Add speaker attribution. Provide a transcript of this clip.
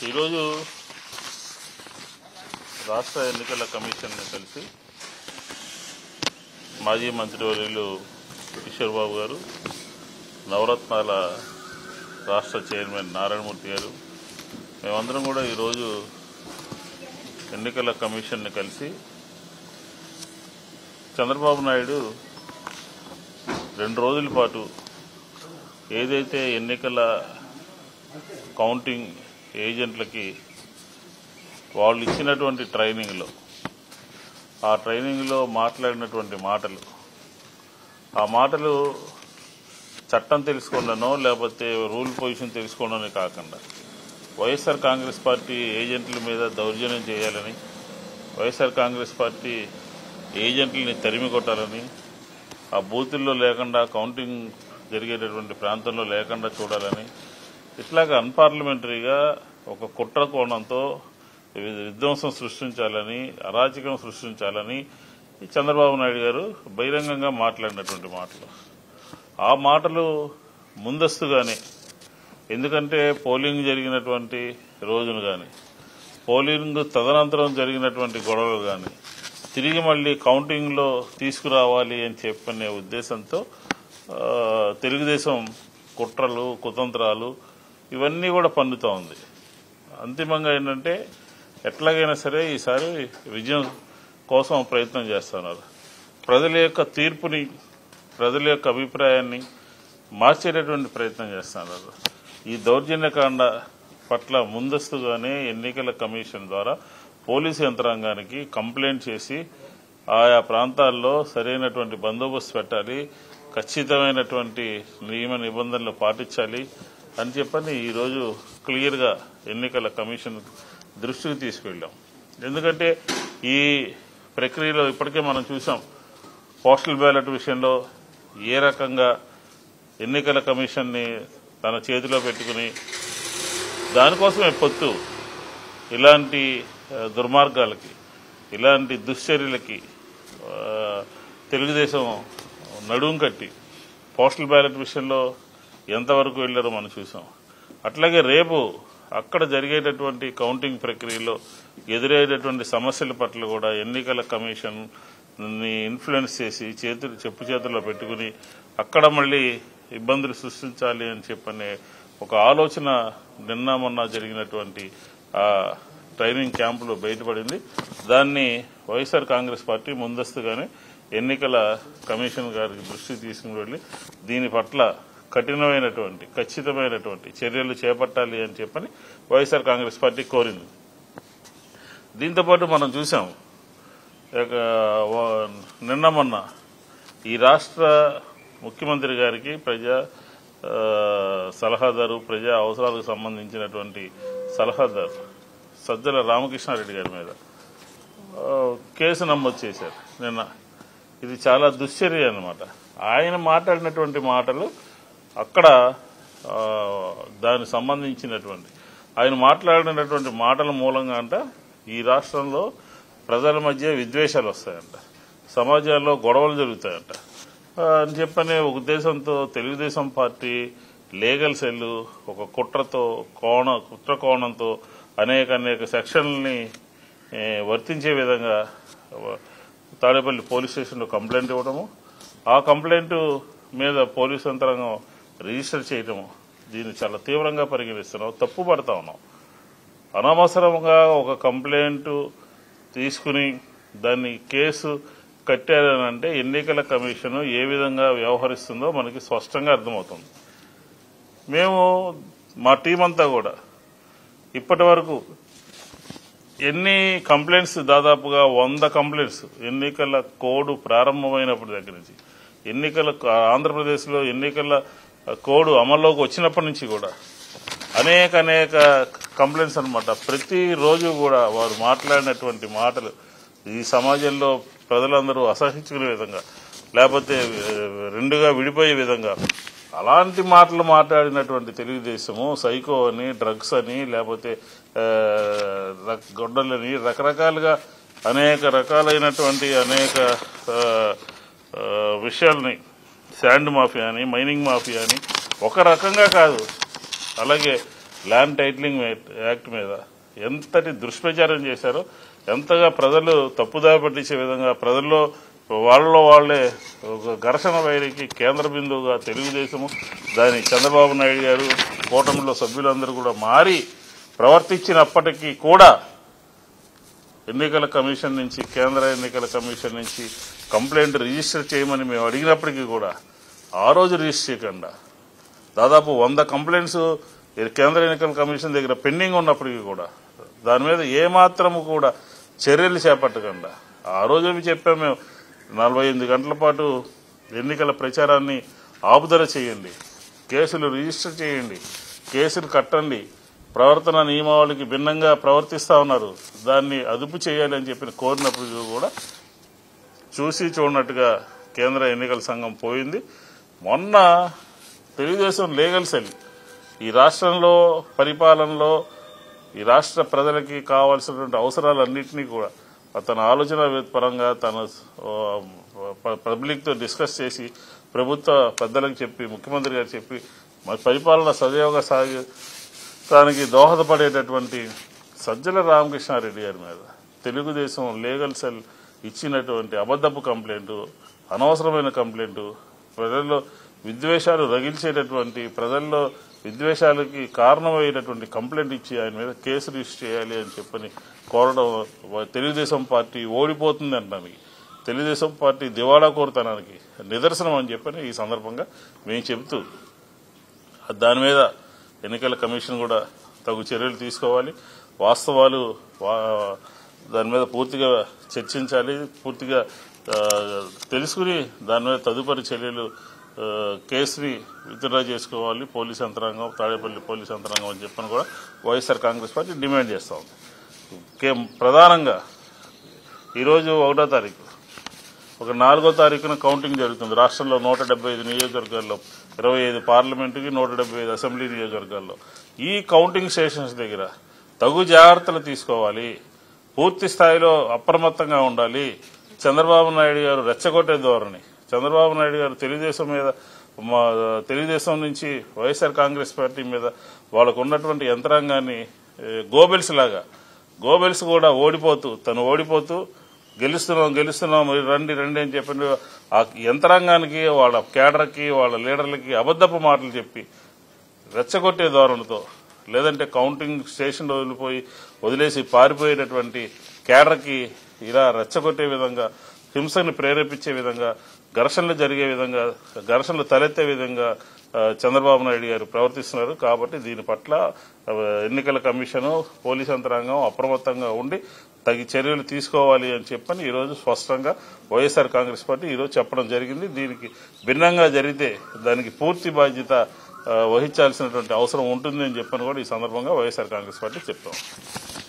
Speaker 1: ఈరోజు రాష్ట్ర ఎన్నికల కమిషన్ని కలిసి మాజీ మంత్రివర్యులు కిషోర్ బాబు గారు, నవరత్నాల రాష్ట్ర చైర్మన్ నారాయణమూర్తి గారు, మేమందరం కూడా ఈరోజు ఎన్నికల కమిషన్ని కలిసి చంద్రబాబు నాయుడు 2 రోజుల పాటు ఏదైతే ఎన్నికల కౌంటింగ్ ఏజెంట్లకి వాళ్ళు ఇచ్చినటువంటి ట్రైనింగ్లో మాట్లాడినటువంటి మాటలు చట్టం తెలుసుకోవడానో లేకపోతే రూల్ పొజిషన్ తెలుసుకోవడానో కాకుండా వైఎస్ఆర్ కాంగ్రెస్ పార్టీ ఏజెంట్ల మీద దౌర్జన్యం చేయాలని, వైఎస్ఆర్ కాంగ్రెస్ పార్టీ ఏజెంట్లని తరిమి కొట్టాలని, ఆ బూతుల్లో లేకుండా కౌంటింగ్ జరిగేటటువంటి ప్రాంతంలో లేకుండా చూడాలని, ఇట్లాగా అన్పార్లమెంటరీగా ఒక కుట్ర కోణంతో విధ్వంసం సృష్టించాలని, అరాచకం సృష్టించాలని చంద్రబాబు నాయుడు గారు బహిరంగంగా మాట్లాడినటువంటి ఆ మాటలు ముందస్తుగానే, ఎందుకంటే పోలింగ్ జరిగినటువంటి రోజును కానీ, పోలింగ్ తదనంతరం జరిగినటువంటి గొడవలు కానీ తిరిగి మళ్లీ కౌంటింగ్లో తీసుకురావాలి అని చెప్పనే ఉద్దేశంతో తెలుగుదేశం కుట్రలు, కుతంత్రాలు ఇవన్నీ కూడా పన్నుతూ ఉంది. అంతిమంగా ఏంటంటే ఎట్లాగైనా సరే ఈసారి విజయం కోసం ప్రయత్నం చేస్తున్నారు. ప్రజల యొక్క తీర్పుని, ప్రజల యొక్క అభిప్రాయాన్ని మార్చేటటువంటి ప్రయత్నం చేస్తున్నారు. ఈ దౌర్జన్యకాండ పట్ల ముందస్తుగానే ఎన్నికల కమిషన్ ద్వారా పోలీసు యంత్రాంగానికి కంప్లైంట్ చేసి ఆయా ప్రాంతాల్లో సరైనటువంటి బందోబస్తు పెట్టాలి, ఖచ్చితమైనటువంటి నియమ నిబంధనలు పాటించాలి అని చెప్పని ఈరోజు క్లియర్గా ఎన్నికల కమిషన్ దృష్టికి తీసుకెళ్లాం. ఎందుకంటే ఈ ప్రక్రియలో ఇప్పటికే మనం చూసాం, పోస్టల్ బ్యాలెట్ విషయంలో ఏ రకంగా ఎన్నికల కమిషన్ని తన చేతిలో పెట్టుకుని దానికోసమే పొత్తు ఇలాంటి దుర్మార్గాలకి, ఇలాంటి దుశ్చర్యలకి తెలుగుదేశం నడుం కట్టి పోస్టల్ బ్యాలెట్ విషయంలో ఎంతవరకు వెళ్లారో మనం చూసాం. అట్లాగే రేపు అక్కడ జరిగేటటువంటి కౌంటింగ్ ప్రక్రియలో ఎదురయ్యేటటువంటి సమస్యల పట్ల కూడా ఎన్నికల కమిషన్ ఇన్ఫ్లుయెన్స్ చేసి చెప్పు చేతుల్లో పెట్టుకుని అక్కడ మళ్లీ ఇబ్బందులు సృష్టించాలి అని చెప్పనే ఒక ఆలోచన నిన్న మొన్న జరిగినటువంటి ఆ ట్రైనింగ్ క్యాంపులో బయటపడింది. దాన్ని వైఎస్ఆర్ కాంగ్రెస్ పార్టీ ముందస్తుగానే ఎన్నికల కమిషన్ గారికి దృష్టికి తీసుకుని వెళ్లి దీని పట్ల కఠినమైనటువంటి, ఖచ్చితమైనటువంటి చర్యలు చేపట్టాలి అని చెప్పని వైఎస్ఆర్ కాంగ్రెస్ పార్టీ కోరింది. దీంతోపాటు మనం చూసాం, నిన్న మొన్న ఈ రాష్ట్ర ముఖ్యమంత్రి గారికి ప్రజా సలహాదారు, ప్రజా అవసరాలకు సంబంధించినటువంటి సలహాదారు సజ్జల రామకృష్ణారెడ్డి గారి మీద కేసు నమోదు చేశారు నిన్న. ఇది చాలా దుశ్చర్య అన్నమాట. ఆయన మాట్లాడినటువంటి మాటలు అక్కడ దానికి సంబంధించినటువంటి ఆయన మాట్లాడినటువంటి మాటల మూలంగా అంట ఈ రాష్ట్రంలో ప్రజల మధ్య విద్వేషాలు వస్తాయంట, సమాజంలో గొడవలు జరుగుతాయంట అని చెప్పనే ఒక ఉద్దేశంతో తెలుగుదేశం పార్టీ లీగల్ సెల్ ఒక కుట్ర కోణంతో అనేక సెక్షన్లని వర్తించే విధంగా తాడేపల్లి పోలీస్ స్టేషన్లో కంప్లైంట్ ఇవ్వడము, ఆ కంప్లైంట్ మీద పోలీసు యంత్రాంగం రిజిస్టర్ చేయడము, దీన్ని చాలా తీవ్రంగా పరిగణిస్తున్నాం, తప్పుపడతా ఉన్నాం. అనవసరంగా ఒక కంప్లైంట్ తీసుకుని దాన్ని కేసు కట్టారనంటే ఎన్నికల కమిషన్ ఏ విధంగా వ్యవహరిస్తుందో మనకి స్పష్టంగా అర్థమవుతుంది. మేము మా టీం అంతా కూడా ఇప్పటి వరకు ఎన్ని కంప్లైంట్స్, దాదాపుగా 100 కంప్లైంట్స్ ఎన్నికల కోడ్ ప్రారంభమైనప్పటి దగ్గర నుంచి, ఆంధ్రప్రదేశ్లో ఎన్నికల కోడ్ అమల్లోకి వచ్చినప్పటి నుంచి కూడా అనేక కంప్లైంట్స్ అన్నమాట. ప్రతిరోజు కూడా వారు మాట్లాడినటువంటి మాటలు ఈ సమాజంలో ప్రజలందరూ అసహించుకునే విధంగా, లేకపోతే రెండుగా విడిపోయే విధంగా అలాంటి మాటలు మాట్లాడినటువంటి తెలుగుదేశము సైకో అని, డ్రగ్స్ అని, లేకపోతే గొడ్డలని, రకరకాలుగా అనేక రకాలైనటువంటి విషయాల్ని, శాండ్ మాఫియా అని, మైనింగ్ మాఫియా అని ఒక రకంగా కాదు, అలాగే ల్యాండ్ టైటిలింగ్ యాక్ట్ మీద ఎంతటి దుష్ప్రచారం చేశారో, ఎంతగా ప్రజలు తప్పుదారి పట్టించే విధంగా ప్రజల్లో వాళ్ళలో వాళ్లే ఒక ఘర్షణ వైరికి కేంద్ర బిందువుగా తెలుగుదేశము, దాని చంద్రబాబు నాయుడు గారు, కూటమిలో సభ్యులందరూ కూడా మారి ప్రవర్తించినప్పటికీ కూడా ఎన్నికల కమిషన్ నుంచి, కేంద్ర ఎన్నికల కమిషన్ నుంచి కంప్లైంట్ రిజిస్టర్ చేయమని మేము అడిగినప్పటికీ కూడా ఆ రోజు రిజిస్టర్ చేయకుండా దాదాపు 100 కంప్లైంట్స్ కేంద్ర ఎన్నికల కమిషన్ దగ్గర పెండింగ్ ఉన్నప్పటికీ కూడా దాని మీద ఏమాత్రము కూడా చర్యలు చేపట్టకుండా ఆ రోజు చెప్పాము మేము, 48 గంటల పాటు ఎన్నికల ప్రచారాన్ని ఆపుదల చేయండి, కేసులు రిజిస్టర్ చేయండి, కేసులు కట్టండి, ప్రవర్తన నియమావళికి భిన్నంగా ప్రవర్తిస్తా ఉన్నారు, దాన్ని అదుపు చేయాలి అని చెప్పి కోరినప్పుడు కూడా చూసి చూడనట్టుగా కేంద్ర ఎన్నికల సంఘం పోయింది. మొన్న తెలుగుదేశం లీగల్ సెల్ ఈ రాష్ట్రంలో పరిపాలనలో ఈ రాష్ట్ర ప్రజలకి కావాల్సినటువంటి అవసరాలన్నింటినీ కూడా తన ఆలోచన పరంగా తన పబ్లిక్తో డిస్కస్ చేసి ప్రభుత్వ పెద్దలకు చెప్పి, ముఖ్యమంత్రి గారు చెప్పి మరి పరిపాలన సజీవంగా సాగడానికి దోహదపడేటటువంటి సజ్జల రామకృష్ణారెడ్డి గారి మీద తెలుగుదేశం లీగల్ సెల్ ఇచ్చినటువంటి అబద్దపు కంప్లైంటు, అనవసరమైన కంప్లైంటు, ప్రజల్లో విద్వేషాలు రగిల్చేటటువంటి, ప్రజల్లో విద్వేషాలకి కారణమయ్యేటటువంటి కంప్లైంట్ ఇచ్చి ఆయన మీద కేసు రిజిస్టర్ చేయాలి అని చెప్పని కోరడం తెలుగుదేశం పార్టీ ఓడిపోతుంది అనడానికి, తెలుగుదేశం పార్టీ దివాళా కోరుతనానికి నిదర్శనం అని చెప్పని ఈ సందర్భంగా మేము చెబుతూ దాని మీద ఎన్నికల కమిషన్ కూడా తగు చర్యలు తీసుకోవాలి, వాస్తవాలు దాని మీద పూర్తిగా చర్చించాలి, పూర్తిగా తెలుసుకుని దాని మీద తదుపరి చర్యలు కేసుని విత్డ్రా చేసుకోవాలి పోలీస్ యంత్రాంగం, తాడేపల్లి పోలీస్ యంత్రాంగం అని చెప్పని కూడా వైఎస్ఆర్ కాంగ్రెస్ పార్టీ డిమాండ్ చేస్తా ఉంది. ప్రధానంగా ఈరోజు 1వ తారీఖు, ఒక 4వ తారీఖున కౌంటింగ్ జరుగుతుంది రాష్ట్రంలో 175 నియోజకవర్గాల్లో, 25 పార్లమెంటుకి, 175 అసెంబ్లీ నియోజకవర్గాల్లో. ఈ కౌంటింగ్ స్టేషన్స్ దగ్గర తగు జాగ్రత్తలు తీసుకోవాలి, పూర్తి స్థాయిలో అప్రమత్తంగా ఉండాలి. చంద్రబాబు నాయుడు గారు రెచ్చగొట్టే ధోరణి, చంద్రబాబు నాయుడు గారు తెలుగుదేశం నుంచి వైఎస్ఆర్ కాంగ్రెస్ పార్టీ మీద వాళ్ళకు ఉన్నటువంటి యంత్రాంగాన్ని గోబెల్స్ కూడా తను ఓడిపోతూ గెలుస్తున్నాం రండి అని చెప్పి ఆ యంత్రాంగానికి, వాళ్ళ కేడర్కి, వాళ్ళ లీడర్లకి అబద్దపు మాటలు చెప్పి రెచ్చగొట్టే ధోరణితో, లేదంటే కౌంటింగ్ స్టేషన్ వదిలేసి పారిపోయేటటువంటి కేడర్కి ఇలా రెచ్చగొట్టే విధంగా, హింసని ప్రేరేపించే విధంగా, ఘర్షణలు జరిగే విధంగా, ఘర్షణలు తలెత్తే విధంగా చంద్రబాబు నాయుడు గారు ప్రవర్తిస్తున్నారు. కాబట్టి దీని పట్ల ఎన్నికల కమిషను, పోలీస్ యంత్రాంగం అప్రమత్తంగా ఉండి తగి చర్యలు తీసుకోవాలి అని చెప్పని ఈరోజు స్పష్టంగా వైఎస్ఆర్ కాంగ్రెస్ పార్టీ ఈరోజు చెప్పడం జరిగింది. దీనికి భిన్నంగా జరిగితే దానికి పూర్తి బాధ్యత వహించాల్సినటువంటి అవసరం ఉంటుంది అని చెప్పని కూడా ఈ సందర్భంగా వైఎస్ఆర్ కాంగ్రెస్ పార్టీ చెప్తాం.